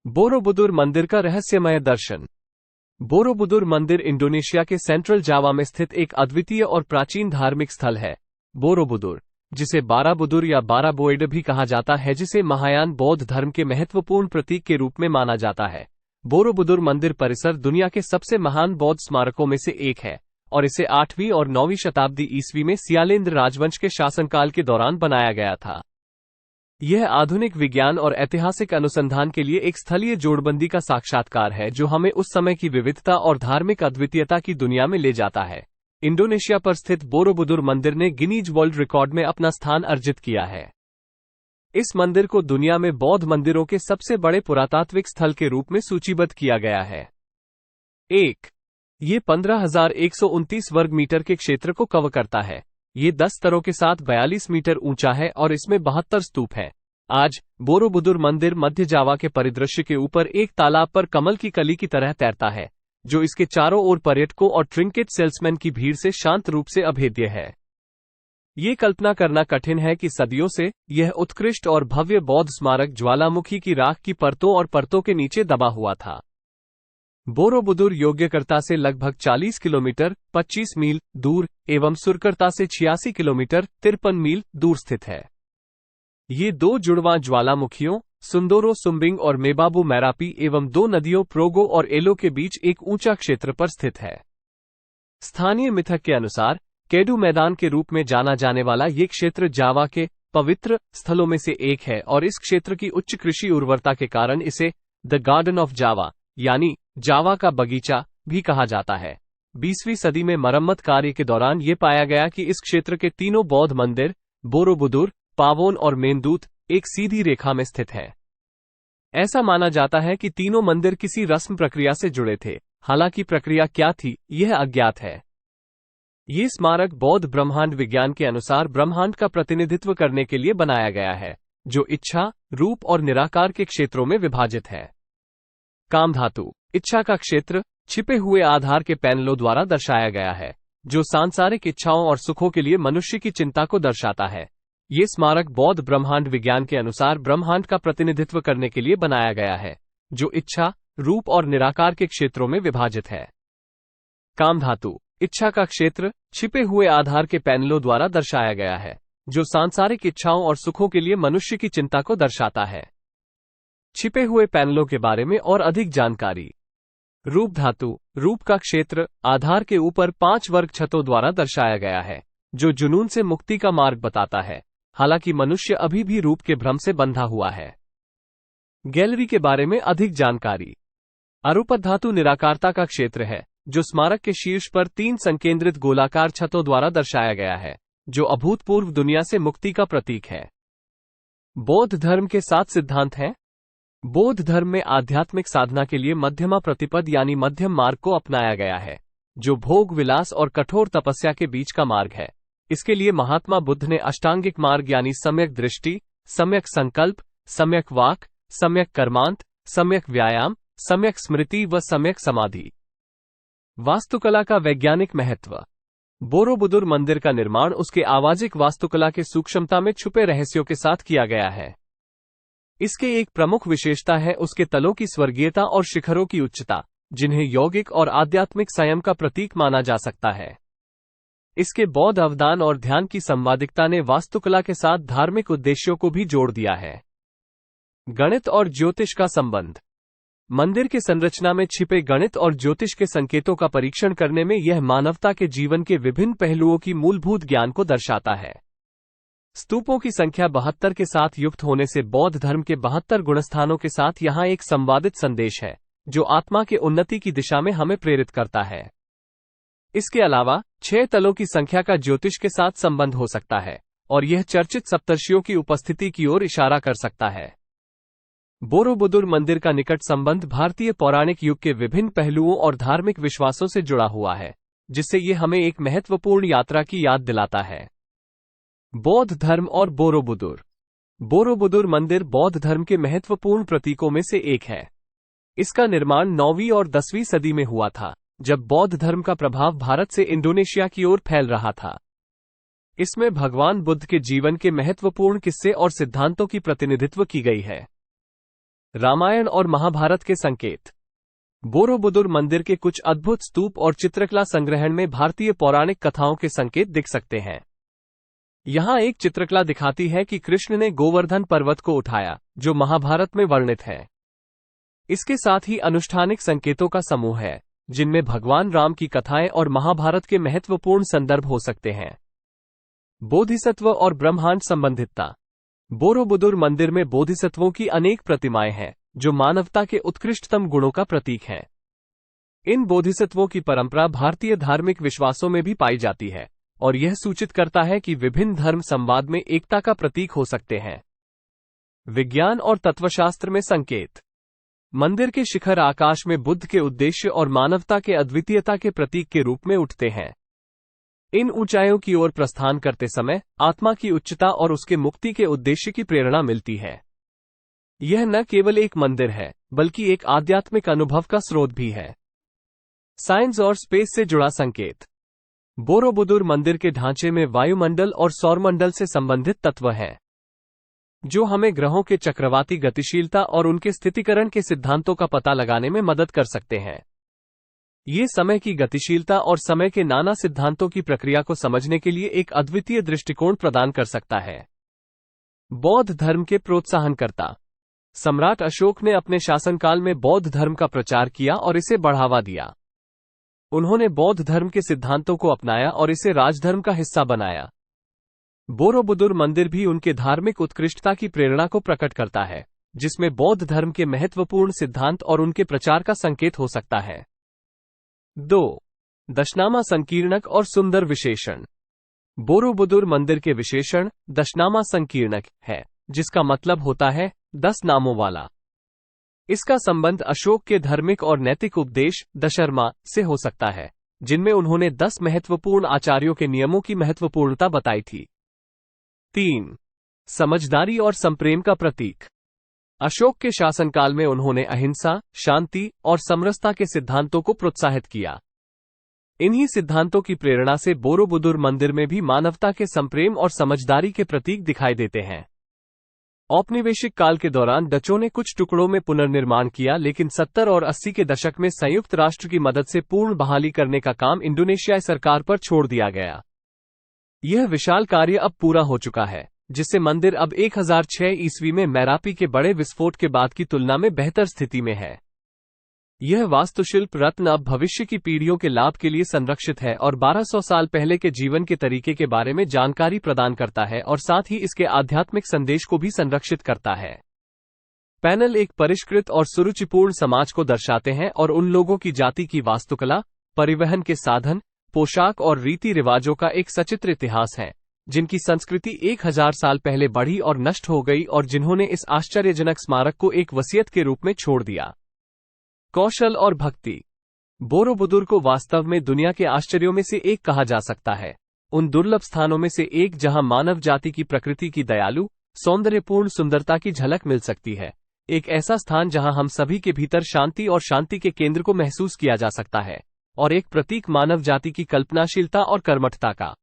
Borobudur मंदिर का रहस्यमय दर्शन। बोरोबुदुर मंदिर इंडोनेशिया के सेंट्रल जावा में स्थित एक अद्वितीय और प्राचीन धार्मिक स्थल है। बोरोबुदुर, जिसे बाराबुदुर या बाराबोइड भी कहा जाता है, जिसे महायान बौद्ध धर्म के महत्वपूर्ण प्रतीक के रूप में माना जाता है। बोरोबुदुर मंदिर परिसर दुनिया के सबसे महान बौद्ध स्मारकों में से एक है और इसे 8वीं और 9वीं शताब्दी ईस्वी में सियालेंद्र राजवंश के शासनकाल के दौरान बनाया गया था। यह आधुनिक विज्ञान और ऐतिहासिक अनुसंधान के लिए एक स्थलीय जोड़बंदी का साक्षात्कार है, जो हमें उस समय की विविधता और धार्मिक अद्वितीयता की दुनिया में ले जाता है। इंडोनेशिया पर स्थित बोरोबुदुर मंदिर ने गिनीज वर्ल्ड रिकॉर्ड में अपना स्थान अर्जित किया है। इस मंदिर को दुनिया में बौद्ध मंदिरों के सबसे बड़े पुरातात्विक स्थल के रूप में सूचीबद्ध किया गया है। ये 15,129 वर्ग मीटर के क्षेत्र को कवर करता है। ये 10 स्तरों के साथ 42 मीटर ऊंचा है और इसमें 72 स्तूप हैं। आज बोरोबुदुर मंदिर मध्य जावा के परिदृश्य के ऊपर एक तालाब पर कमल की कली की तरह तैरता है, जो इसके चारों ओर पर्यटकों और ट्रिंकेट सेल्समैन की भीड़ से शांत रूप से अभेद्य है। ये कल्पना करना कठिन है कि सदियों से यह उत्कृष्ट और भव्य बौद्ध स्मारक ज्वालामुखी की राख की परतों और परतों के नीचे दबा हुआ था। बोरोबुदुर योग्यकर्ता से लगभग 40 किलोमीटर 25 मील दूर एवं सुरकर्ता से 86 किलोमीटर 53 मील दूर स्थित है। ये दो जुड़वां ज्वालामुखियों सुंदोरो सुम्बिंग और मेबाबू मैरापी एवं दो नदियों प्रोगो और एलो के बीच एक ऊंचा क्षेत्र पर स्थित है। स्थानीय मिथक के अनुसार केडू मैदान के रूप में जाना जाने वाला ये क्षेत्र जावा के पवित्र स्थलों में से एक है और इस क्षेत्र की उच्च कृषि उर्वरता के कारण इसे द गार्डन ऑफ जावा यानी जावा का बगीचा भी कहा जाता है। 20वीं सदी में मरम्मत कार्य के दौरान ये पाया गया कि इस क्षेत्र के तीनों बौद्ध मंदिर बोरोबुदुर, पावोन और मेनदूत एक सीधी रेखा में स्थित हैं। ऐसा माना जाता है कि तीनों मंदिर किसी रस्म प्रक्रिया से जुड़े थे, हालांकि प्रक्रिया क्या थी यह अज्ञात है। ये स्मारक बौद्ध ब्रह्मांड विज्ञान के अनुसार ब्रह्मांड का प्रतिनिधित्व करने के लिए बनाया गया है, जो इच्छा, रूप और निराकार के क्षेत्रों में विभाजित है। कामधातु इच्छा का क्षेत्र छिपे हुए आधार के पैनलों द्वारा दर्शाया गया है, जो सांसारिक इच्छाओं और सुखों के लिए मनुष्य की चिंता को दर्शाता है। ये स्मारक बौद्ध ब्रह्मांड विज्ञान के अनुसार ब्रह्मांड का प्रतिनिधित्व करने के लिए बनाया गया है, जो इच्छा, रूप और निराकार के क्षेत्रों में विभाजित है। कामधातु इच्छा का क्षेत्र छिपे हुए आधार के पैनलों द्वारा दर्शाया गया है, जो सांसारिक इच्छाओं और सुखों के लिए मनुष्य की चिंता को दर्शाता है। छिपे हुए पैनलों के बारे में और अधिक जानकारी। रूप धातु रूप का क्षेत्र आधार के ऊपर 5 वर्ग छतों द्वारा दर्शाया गया है, जो जुनून से मुक्ति का मार्ग बताता है, हालांकि मनुष्य अभी भी रूप के भ्रम से बंधा हुआ है। गैलरी के बारे में अधिक जानकारी। अरूपत धातु निराकारता का क्षेत्र है, जो स्मारक के शीर्ष पर 3 संकेंद्रित गोलाकार छतों द्वारा दर्शाया गया है, जो अभूतपूर्व दुनिया से मुक्ति का प्रतीक है। बौद्ध धर्म के 7 सिद्धांत हैं। बौद्ध धर्म में आध्यात्मिक साधना के लिए मध्यमा प्रतिपद यानी मध्यम मार्ग को अपनाया गया है, जो भोग विलास और कठोर तपस्या के बीच का मार्ग है। इसके लिए महात्मा बुद्ध ने अष्टांगिक मार्ग यानी सम्यक दृष्टि, सम्यक संकल्प, सम्यक वाक, सम्यक कर्मांत, सम्यक व्यायाम, सम्यक स्मृति व सम्यक समाधि। वास्तुकला का वैज्ञानिक महत्व। बोरोबुदुर मंदिर का निर्माण उसके आवाजिक वास्तुकला के सूक्ष्मता में छुपे रहस्यों के साथ किया गया है। इसके एक प्रमुख विशेषता है उसके तलों की स्वर्गीयता और शिखरों की उच्चता, जिन्हें यौगिक और आध्यात्मिक संयम का प्रतीक माना जा सकता है। इसके बौद्ध अवदान और ध्यान की संवादिकता ने वास्तुकला के साथ धार्मिक उद्देश्यों को भी जोड़ दिया है। गणित और ज्योतिष का संबंध। मंदिर के संरचना में छिपे गणित और ज्योतिष के संकेतों का परीक्षण करने में यह मानवता के जीवन के विभिन्न पहलुओं की मूलभूत ज्ञान को दर्शाता है। स्तूपों की संख्या 72 के साथ युक्त होने से बौद्ध धर्म के 72 गुणस्थानों के साथ यहाँ एक संवादित संदेश है, जो आत्मा के उन्नति की दिशा में हमें प्रेरित करता है। इसके अलावा 6 तलों की संख्या का ज्योतिष के साथ संबंध हो सकता है और यह चर्चित सप्तर्षियों की उपस्थिति की ओर इशारा कर सकता है। बोरोबुदुर मंदिर का निकट संबंध भारतीय पौराणिक युग के विभिन्न पहलुओं और धार्मिक विश्वासों से जुड़ा हुआ है, जिससे ये हमें एक महत्वपूर्ण यात्रा की याद दिलाता है। बौद्ध धर्म और बोरोबुदुर। बोरोबुदुर मंदिर बौद्ध धर्म के महत्वपूर्ण प्रतीकों में से एक है। इसका निर्माण 9वीं और 10वीं सदी में हुआ था, जब बौद्ध धर्म का प्रभाव भारत से इंडोनेशिया की ओर फैल रहा था। इसमें भगवान बुद्ध के जीवन के महत्वपूर्ण किस्से और सिद्धांतों की प्रतिनिधित्व की गई है। रामायण और महाभारत के संकेत। बोरोबुदुर मंदिर के कुछ अद्भुत स्तूप और चित्रकला संग्रहण में भारतीय पौराणिक कथाओं के संकेत दिख सकते हैं। यहाँ एक चित्रकला दिखाती है कि कृष्ण ने गोवर्धन पर्वत को उठाया, जो महाभारत में वर्णित है। इसके साथ ही अनुष्ठानिक संकेतों का समूह है, जिनमें भगवान राम की कथाएं और महाभारत के महत्वपूर्ण संदर्भ हो सकते हैं। बोधिसत्व और ब्रह्मांड संबंधितता। बोरोबुदुर मंदिर में बोधिसत्वों की अनेक प्रतिमाएं हैं, जो मानवता के उत्कृष्टतम गुणों का प्रतीक हैं। इन बोधिसत्वों की परंपरा भारतीय धार्मिक विश्वासों में भी पाई जाती है, और यह सूचित करता है कि विभिन्न धर्म संवाद में एकता का प्रतीक हो सकते हैं। विज्ञान और तत्वशास्त्र में संकेत। मंदिर के शिखर आकाश में बुद्ध के उद्देश्य और मानवता के अद्वितीयता के प्रतीक के रूप में उठते हैं। इन ऊंचाइयों की ओर प्रस्थान करते समय आत्मा की उच्चता और उसके मुक्ति के उद्देश्य की प्रेरणा मिलती है। यह न केवल एक मंदिर है, बल्कि एक आध्यात्मिक अनुभव का स्रोत भी है। साइंस और स्पेस से जुड़ा संकेत। बोरोबुदुर मंदिर के ढांचे में वायुमंडल और सौरमंडल से संबंधित तत्व हैं, जो हमें ग्रहों के चक्रवाती गतिशीलता और उनके स्थितिकरण के सिद्धांतों का पता लगाने में मदद कर सकते हैं। ये समय की गतिशीलता और समय के नाना सिद्धांतों की प्रक्रिया को समझने के लिए एक अद्वितीय दृष्टिकोण प्रदान कर सकता है। बौद्ध धर्म के प्रोत्साहनकर्ता। सम्राट अशोक ने अपने शासनकाल में बौद्ध धर्म का प्रचार किया और इसे बढ़ावा दिया। उन्होंने बौद्ध धर्म के सिद्धांतों को अपनाया और इसे राजधर्म का हिस्सा बनाया। बोरोबुदुर मंदिर भी उनके धार्मिक उत्कृष्टता की प्रेरणा को प्रकट करता है, जिसमें बौद्ध धर्म के महत्वपूर्ण सिद्धांत और उनके प्रचार का संकेत हो सकता है। 2. दशनामा संकीर्णक और सुंदर विशेषण। बोरोबुदुर मंदिर के विशेषण दशनामा संकीर्णक है, जिसका मतलब होता है 10 नामों वाला। इसका संबंध अशोक के धार्मिक और नैतिक उपदेश दशर्मा से हो सकता है, जिनमें उन्होंने 10 महत्वपूर्ण आचार्यों के नियमों की महत्वपूर्णता बताई थी। 3. समझदारी और संप्रेम का प्रतीक। अशोक के शासनकाल में उन्होंने अहिंसा, शांति और समरसता के सिद्धांतों को प्रोत्साहित किया। इन्हीं सिद्धांतों की प्रेरणा से बोरोबुदुर मंदिर में भी मानवता के संप्रेम और समझदारी के प्रतीक दिखाई देते हैं। औपनिवेशिक काल के दौरान डचों ने कुछ टुकड़ों में पुनर्निर्माण किया, लेकिन 70 और 80 के दशक में संयुक्त राष्ट्र की मदद से पूर्ण बहाली करने का काम इंडोनेशियाई सरकार पर छोड़ दिया गया। यह विशाल कार्य अब पूरा हो चुका है, जिससे मंदिर अब 1006 ईस्वी में मैरापी के बड़े विस्फोट के बाद की तुलना में बेहतर स्थिति में है। यह वास्तुशिल्प रत्न अब भविष्य की पीढ़ियों के लाभ के लिए संरक्षित है और 1200 साल पहले के जीवन के तरीके के बारे में जानकारी प्रदान करता है और साथ ही इसके आध्यात्मिक संदेश को भी संरक्षित करता है। पैनल एक परिष्कृत और सुरुचिपूर्ण समाज को दर्शाते हैं और उन लोगों की जाति की वास्तुकला, परिवहन के साधन, पोशाक और रीति रिवाजों का एक सचित्र इतिहास है, जिनकी संस्कृति 1000 साल पहले बढ़ी और नष्ट हो गई और जिन्होंने इस आश्चर्यजनक स्मारक को एक वसीयत के रूप में छोड़ दिया। कौशल और भक्ति। बोरोबुदुर को वास्तव में दुनिया के आश्चर्यों में से एक कहा जा सकता है, उन दुर्लभ स्थानों में से एक जहां मानव जाति की प्रकृति की दयालु, सौंदर्यपूर्ण सुंदरता की झलक मिल सकती है। एक ऐसा स्थान जहां हम सभी के भीतर शांति और शांति के केंद्र को महसूस किया जा सकता है, और एक प्रतीक मानव जाति की कल्पनाशीलता और कर्मठता का।